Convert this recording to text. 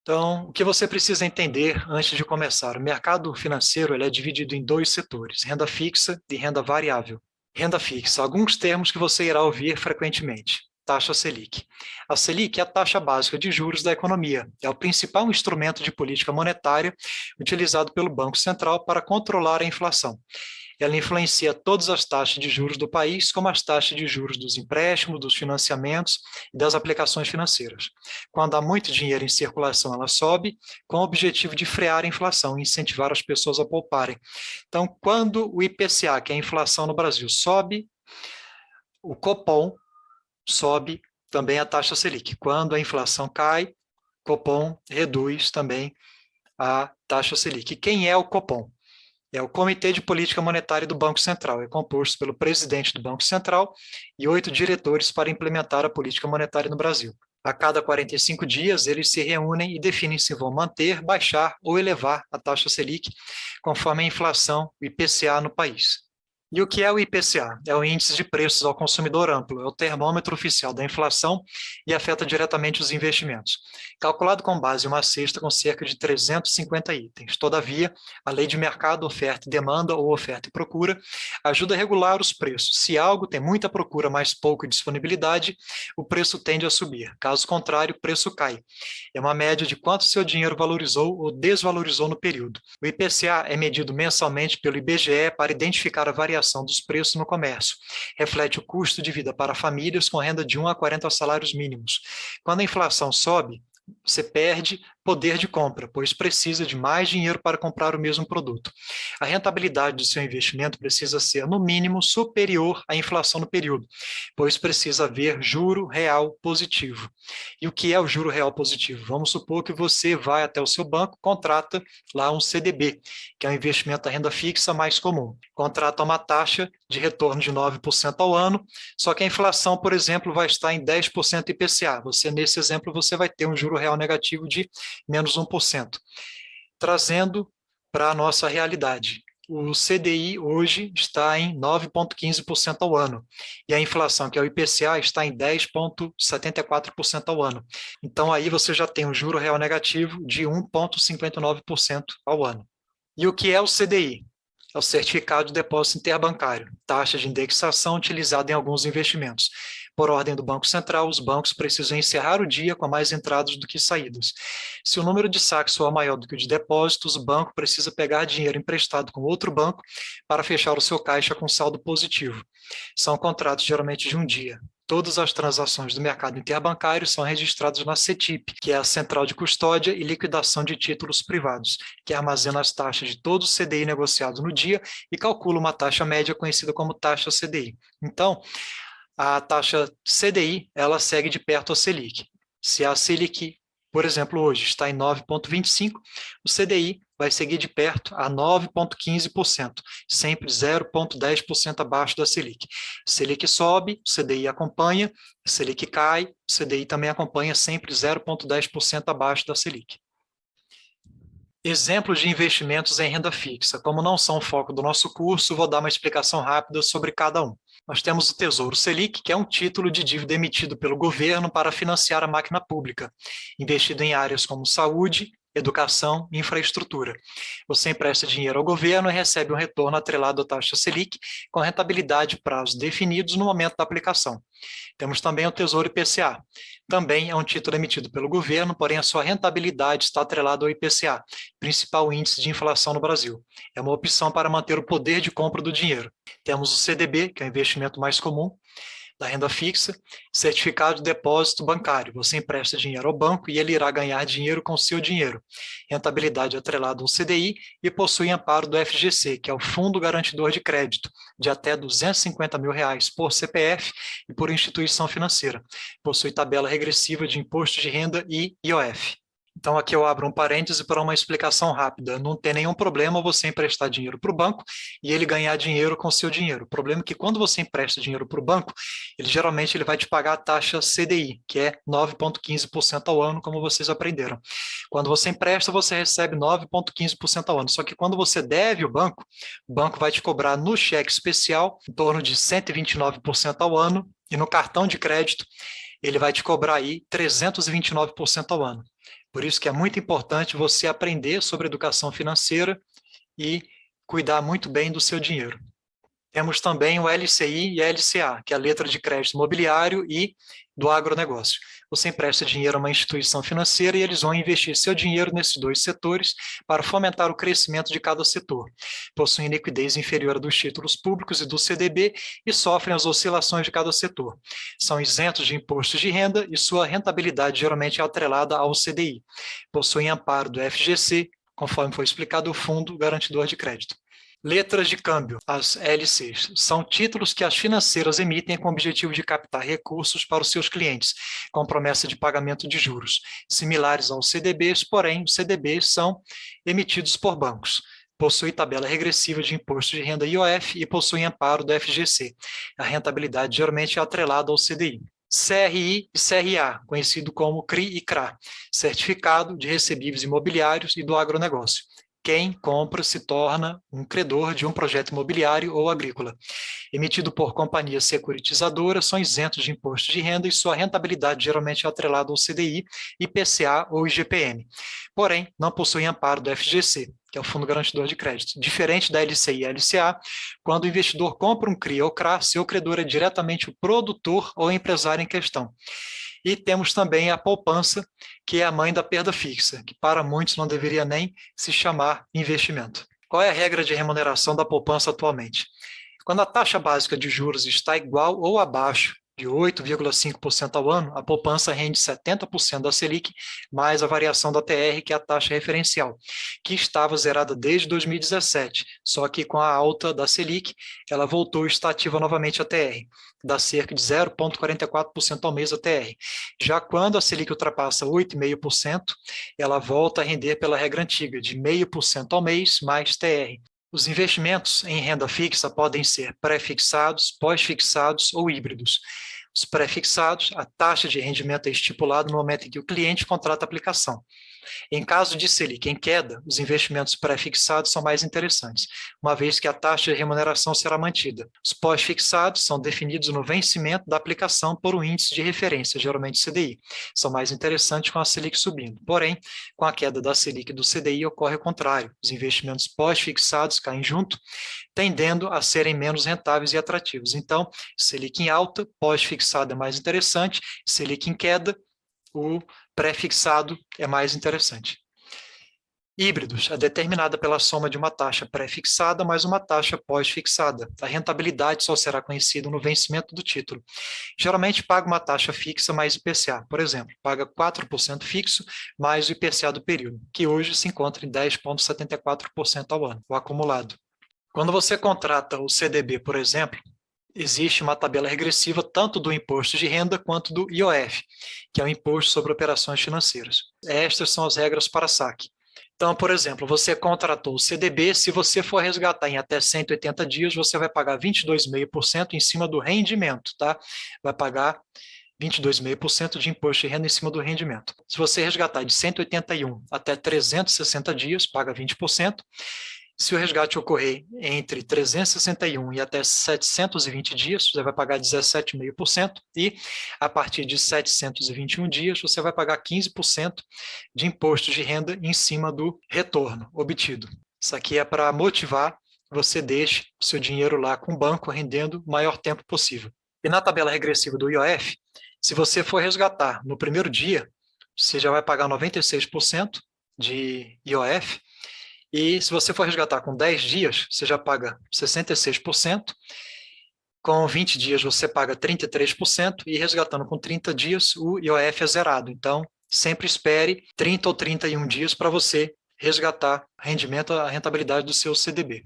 Então, o que você precisa entender antes de começar? O mercado financeiro ele é dividido em dois setores, renda fixa e renda variável. Renda fixa, alguns termos que você irá ouvir frequentemente. Taxa Selic. A Selic é a taxa básica de juros da economia. É o principal instrumento de política monetária utilizado pelo Banco Central para controlar a inflação. Ela influencia todas as taxas de juros do país, como as taxas de juros dos empréstimos, dos financiamentos e das aplicações financeiras. Quando há muito dinheiro em circulação, ela sobe, com o objetivo de frear a inflação e incentivar as pessoas a pouparem. Então, quando o IPCA, que é a inflação no Brasil, sobe, o Copom sobe também a taxa Selic. Quando a inflação cai, Copom reduz também a taxa Selic. E quem é o Copom? É o Comitê de Política Monetária do Banco Central. É composto pelo presidente do Banco Central e 8 diretores para implementar a política monetária no Brasil. A cada 45 dias, eles se reúnem e definem se vão manter, baixar ou elevar a taxa Selic, conforme a inflação, o IPCA no país. E o que é o IPCA? É o Índice de Preços ao Consumidor Amplo, é o termômetro oficial da inflação e afeta diretamente os investimentos. Calculado com base em uma cesta com cerca de 350 itens. Todavia, a lei de mercado, oferta e demanda, ou oferta e procura, ajuda a regular os preços. Se algo tem muita procura, mas pouca disponibilidade, o preço tende a subir. Caso contrário, o preço cai. É uma média de quanto seu dinheiro valorizou ou desvalorizou no período. O IPCA é medido mensalmente pelo IBGE para identificar a variação dos preços no comércio. Reflete o custo de vida para famílias com renda de 1 a 40 salários mínimos. Quando a inflação sobe, você perde poder de compra, pois precisa de mais dinheiro para comprar o mesmo produto. A rentabilidade do seu investimento precisa ser, no mínimo, superior à inflação no período, pois precisa haver juro real positivo. E o que é o juro real positivo? Vamos supor que você vai até o seu banco, contrata lá um CDB, que é um investimento da renda fixa mais comum. Contrata uma taxa de retorno de 9% ao ano, só que a inflação, por exemplo, vai estar em 10% IPCA. Nesse exemplo, você vai ter um juro real negativo de menos 1%. Trazendo para a nossa realidade. O CDI hoje está em 9,15% ao ano, e a inflação, que é o IPCA, está em 10,74% ao ano. Então, aí você já tem um juro real negativo de 1,59% ao ano. E o que é o CDI? É o Certificado de Depósito Interbancário, taxa de indexação utilizada em alguns investimentos. Por ordem do Banco Central, os bancos precisam encerrar o dia com mais entradas do que saídas. Se o número de saques for maior do que o de depósitos, o banco precisa pegar dinheiro emprestado com outro banco para fechar o seu caixa com saldo positivo. São contratos geralmente de um dia. Todas as transações do mercado interbancário são registradas na CETIP, que é a Central de Custódia e Liquidação de Títulos Privados, que armazena as taxas de todo o CDI negociado no dia e calcula uma taxa média conhecida como taxa CDI. Então, a taxa CDI, ela segue de perto a Selic. Se a Selic, por exemplo, hoje está em 9,25%, o CDI vai seguir de perto a 9,15%, sempre 0,10% abaixo da Selic. Selic sobe, o CDI acompanha, Selic cai, o CDI também acompanha sempre 0,10% abaixo da Selic. Exemplos de investimentos em renda fixa. Como não são o foco do nosso curso, vou dar uma explicação rápida sobre cada um. Nós temos o Tesouro Selic, que é um título de dívida emitido pelo governo para financiar a máquina pública, investido em áreas como saúde, educação e infraestrutura. Você empresta dinheiro ao governo e recebe um retorno atrelado à taxa Selic, com rentabilidade e prazos definidos no momento da aplicação. Temos também o Tesouro IPCA. Também é um título emitido pelo governo, porém a sua rentabilidade está atrelada ao IPCA, principal índice de inflação no Brasil. É uma opção para manter o poder de compra do dinheiro. Temos o CDB, que é o investimento mais comum da renda fixa, certificado de depósito bancário. Você empresta dinheiro ao banco e ele irá ganhar dinheiro com seu dinheiro. Rentabilidade atrelada ao CDI e possui amparo do FGC, que é o Fundo Garantidor de Crédito, de até R$ 250 mil por CPF e por instituição financeira. Possui tabela regressiva de imposto de renda e IOF. Então, aqui eu abro um parêntese para uma explicação rápida. Não tem nenhum problema você emprestar dinheiro para o banco e ele ganhar dinheiro com seu dinheiro. O problema é que quando você empresta dinheiro para o banco, ele vai te pagar a taxa CDI, que é 9,15% ao ano, como vocês aprenderam. Quando você empresta, você recebe 9,15% ao ano. Só que quando você deve o banco vai te cobrar no cheque especial em torno de 129% ao ano e no cartão de crédito ele vai te cobrar aí 329% ao ano. Por isso que é muito importante você aprender sobre educação financeira e cuidar muito bem do seu dinheiro. Temos também o LCI e a LCA, que é a letra de crédito imobiliário e do agronegócio. Você empresta dinheiro a uma instituição financeira e eles vão investir seu dinheiro nesses dois setores para fomentar o crescimento de cada setor. Possuem liquidez inferior à dos títulos públicos e do CDB e sofrem as oscilações de cada setor. São isentos de impostos de renda e sua rentabilidade geralmente é atrelada ao CDI. Possuem amparo do FGC, conforme foi explicado, o Fundo Garantidor de Crédito. Letras de câmbio, as LCs, são títulos que as financeiras emitem com o objetivo de captar recursos para os seus clientes, com promessa de pagamento de juros, similares aos CDBs, porém, os CDBs são emitidos por bancos. Possui tabela regressiva de imposto de renda IOF e possui amparo do FGC. A rentabilidade geralmente é atrelada ao CDI. CRI e CRA, conhecido como CRI e CRA, Certificado de Recebíveis Imobiliários e do Agronegócio. Quem compra se torna um credor de um projeto imobiliário ou agrícola. Emitido por companhias securitizadoras, são isentos de imposto de renda e sua rentabilidade geralmente é atrelada ao CDI, IPCA ou IGPM. Porém, não possuem amparo do FGC, que é o Fundo Garantidor de Crédito. Diferente da LCI e LCA, quando o investidor compra um CRI ou CRA, seu credor é diretamente o produtor ou empresário em questão. E temos também a poupança, que é a mãe da perda fixa, que para muitos não deveria nem se chamar investimento. Qual é a regra de remuneração da poupança atualmente? Quando a taxa básica de juros está igual ou abaixo de 8,5% ao ano, a poupança rende 70% da Selic, mais a variação da TR, que é a taxa referencial, que estava zerada desde 2017, só que com a alta da Selic, ela voltou a estar ativa novamente a TR, dá cerca de 0,44% ao mês a TR. Já quando a Selic ultrapassa 8,5%, ela volta a render pela regra antiga, de 0,5% ao mês mais TR. Os investimentos em renda fixa podem ser pré-fixados, pós-fixados ou híbridos. Os pré-fixados, a taxa de rendimento é estipulada no momento em que o cliente contrata a aplicação. Em caso de Selic em queda, os investimentos pré-fixados são mais interessantes, uma vez que a taxa de remuneração será mantida. Os pós-fixados são definidos no vencimento da aplicação por um índice de referência, geralmente CDI. São mais interessantes com a Selic subindo. Porém, com a queda da Selic e do CDI ocorre o contrário. Os investimentos pós-fixados caem junto, tendendo a serem menos rentáveis e atrativos. Então, Selic em alta, pós-fixado é mais interessante, Selic em queda, o pré-fixado é mais interessante. Híbridos é determinada pela soma de uma taxa pré-fixada mais uma taxa pós-fixada. A rentabilidade só será conhecida no vencimento do título. Geralmente paga uma taxa fixa mais IPCA. Por exemplo, paga 4% fixo mais o IPCA do período, que hoje se encontra em 10,74% ao ano, o acumulado. Quando você contrata o CDB, por exemplo, existe uma tabela regressiva tanto do imposto de renda quanto do IOF, que é o Imposto sobre Operações Financeiras. Estas são as regras para saque. Então, por exemplo, você contratou o CDB, se você for resgatar em até 180 dias, você vai pagar 22,5% em cima do rendimento, tá? Vai pagar 22,5% de imposto de renda em cima do rendimento. Se você resgatar de 181 até 360 dias, paga 20%. Se o resgate ocorrer entre 361 e até 720 dias, você vai pagar 17,5%, e a partir de 721 dias, você vai pagar 15% de imposto de renda em cima do retorno obtido. Isso aqui é para motivar que você deixe o seu dinheiro lá com o banco rendendo o maior tempo possível. E na tabela regressiva do IOF, se você for resgatar no primeiro dia, você já vai pagar 96% de IOF, e se você for resgatar com 10 dias, você já paga 66%, com 20 dias você paga 33%, e resgatando com 30 dias, o IOF é zerado. Então, sempre espere 30 ou 31 dias para você resgatar a rentabilidade do seu CDB.